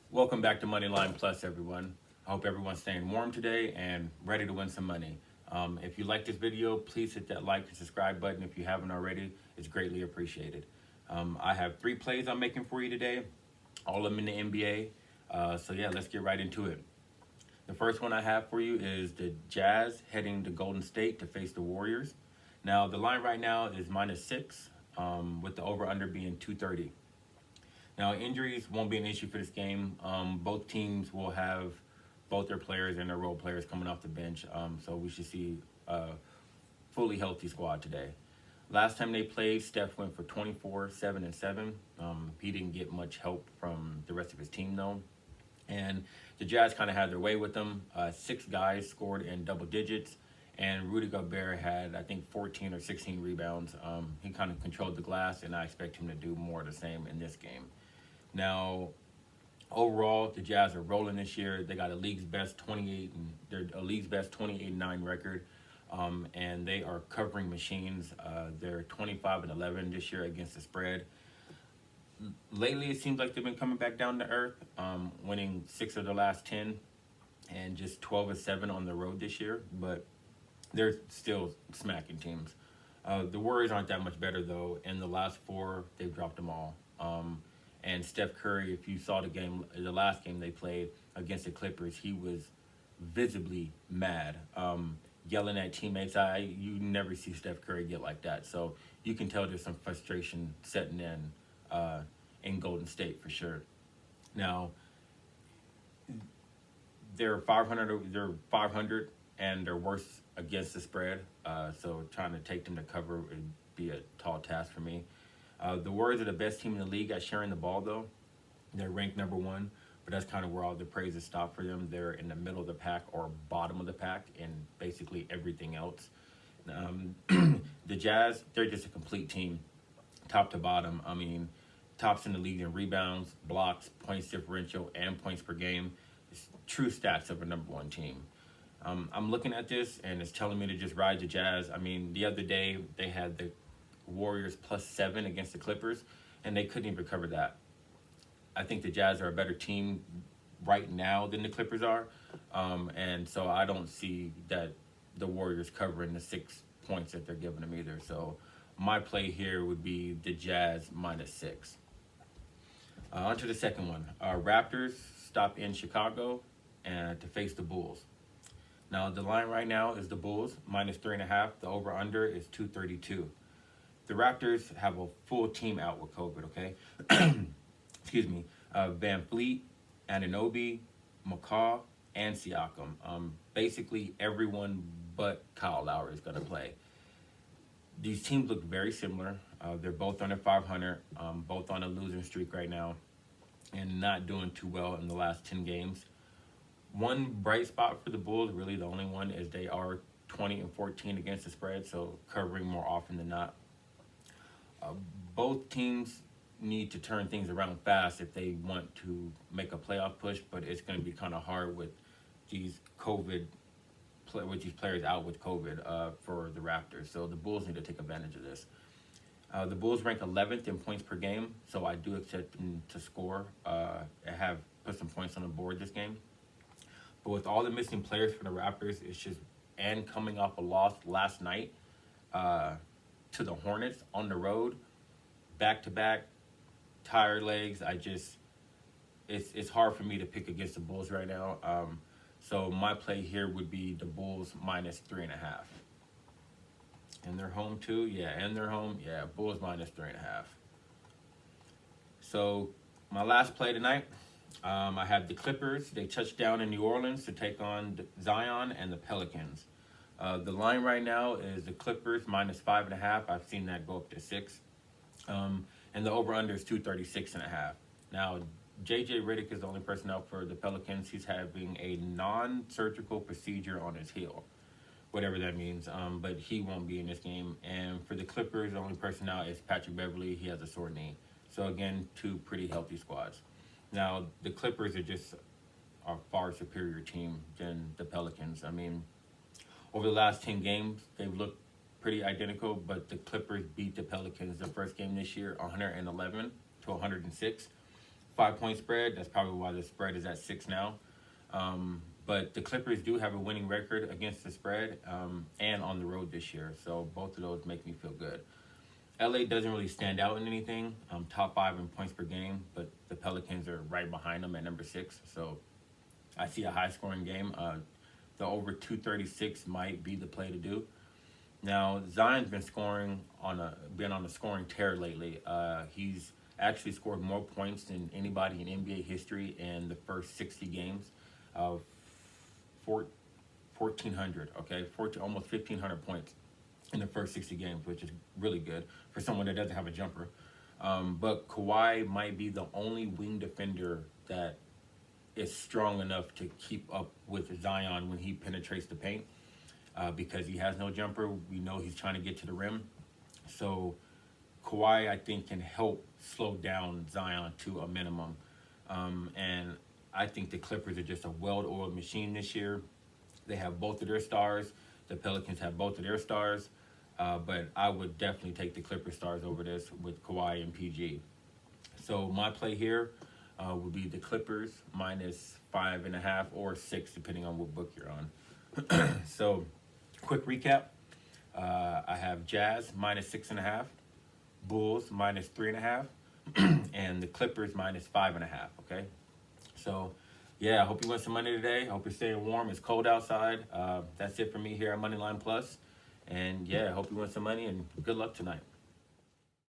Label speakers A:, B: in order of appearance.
A: Welcome back to Moneyline Plus, everyone. I hope everyone's staying warm today and ready to win some money. If you like this video, please hit that like and subscribe button if you haven't already. It's greatly appreciated. I have 3 plays I'm making for you today, all of them in the NBA. So yeah, let's get right into it. The first one I have for you is the Jazz heading to Golden State to face the Warriors. Now, the line right now is -6, with the over-under being 230. Now, injuries won't be an issue for this game. Both teams will have both their players and their role players coming off the bench, so we should see a fully healthy squad today. Last time they played, Steph went for 24, 7, and 7. He didn't get much help from the rest of his team, though. And the Jazz kind of had their way with them. 6 guys scored in double digits, and Rudy Gobert had, I think, 14 or 16 rebounds. He kind of controlled the glass, and I expect him to do more of the same in this game. Now, overall, the Jazz are rolling this year. They got a league's best 28, and they're a league's best 28-9 record, and they are covering machines. They're 25-11 this year against the spread. Lately, it seems like they've been coming back down to earth, winning 6 of their last 10, and just 12-7 on the road this year. But they're still smacking teams. The Warriors aren't that much better though. In the last 4, they've dropped them all. And Steph Curry, if you saw the last game they played against the Clippers, he was visibly mad, yelling at teammates. You never see Steph Curry get like that. So you can tell there's some frustration setting in Golden State for sure. Now, they're 500. They're 500, and they're worse against the spread. So trying to take them to cover would be a tall task for me. The Warriors are the best team in the league at sharing the ball, though. They're ranked number 1, but that's kind of where all the praises stop for them. They're in the middle of the pack or bottom of the pack in basically everything else. The Jazz, they're just a complete team, top to bottom. I mean, tops in the league in rebounds, blocks, points differential, and points per game. It's true stats of a number 1 team. I'm looking at this, and it's telling me to just ride the Jazz. I mean, the other day, they had the Warriors +7 against the Clippers, and they couldn't even cover that. I think the Jazz are a better team right now than the Clippers are, and so I don't see that the Warriors covering the 6 points that they're giving them either. So my play here would be the Jazz -6. On to the second one. Raptors stop in Chicago and to face the Bulls. Now, the line right now is the Bulls -3.5. The over-under is 232. The Raptors have a full team out with COVID, okay? Excuse me. Van Fleet, Anunoby, McCaw, and Siakam. Basically, everyone but Kyle Lowry is going to play. These teams look very similar. They're both under 500, both on a losing streak right now, and not doing too well in the last 10 games. One bright spot for the Bulls, really the only one, is they are 20-14 against the spread, so covering more often than not. Both teams need to turn things around fast if they want to make a playoff push, but it's going to be kind of hard with these players out with COVID for the Raptors. So the Bulls need to take advantage of this. The Bulls rank 11th in points per game, so I do expect them to score and put some points on the board this game. But with all the missing players for the Raptors, and coming off a loss last night to the Hornets on the road, back-to-back, tired legs. It's hard for me to pick against the Bulls right now. So my play here would be the Bulls -3.5. And they're home too? Yeah, and they're home. Yeah, Bulls -3.5. So my last play tonight, I have the Clippers. They touch down in New Orleans to take on Zion and the Pelicans. The line right now is the Clippers -5.5. I've seen that go up to 6. And the over-under is 236.5. Now, J.J. Redick is the only person out for the Pelicans. He's having a non-surgical procedure on his heel, whatever that means. But he won't be in this game. And for the Clippers, the only person out is Patrick Beverley. He has a sore knee. So, again, 2 pretty healthy squads. Now, the Clippers are just a far superior team than the Pelicans. I mean, over the last 10 games, they've looked pretty identical, but the Clippers beat the Pelicans the first game this year 111-106. 5-point spread. That's probably why the spread is at 6 now. But the Clippers do have a winning record against the spread and on the road this year. So both of those make me feel good. LA doesn't really stand out in anything. Top 5 in points per game, but the Pelicans are right behind them at number 6. So I see a high-scoring game. The over 236 might be the play to do. Now Zion's been on a scoring tear lately. He's actually scored more points than anybody in NBA history in the first 60 games. 1,400, okay, almost 1,500 points in the first 60 games, which is really good for someone that doesn't have a jumper. But Kawhi might be the only wing defender that is strong enough to keep up with Zion when he penetrates the paint because he has no jumper. We know he's trying to get to the rim. So Kawhi, I think, can help slow down Zion to a minimum. And I think the Clippers are just a well-oiled machine this year. They have both of their stars. The Pelicans have both of their stars. But I would definitely take the Clipper stars over this with Kawhi and PG. So my play here would be the Clippers minus 5.5 or 6, depending on what book you're on. So quick recap. I have Jazz minus 6.5, Bulls minus 3.5, and the Clippers minus 5.5, okay? So, yeah, I hope you win some money today. I hope you're staying warm. It's cold outside. That's it for me here at MoneyLine Plus. And, yeah, I hope you win some money, and good luck tonight.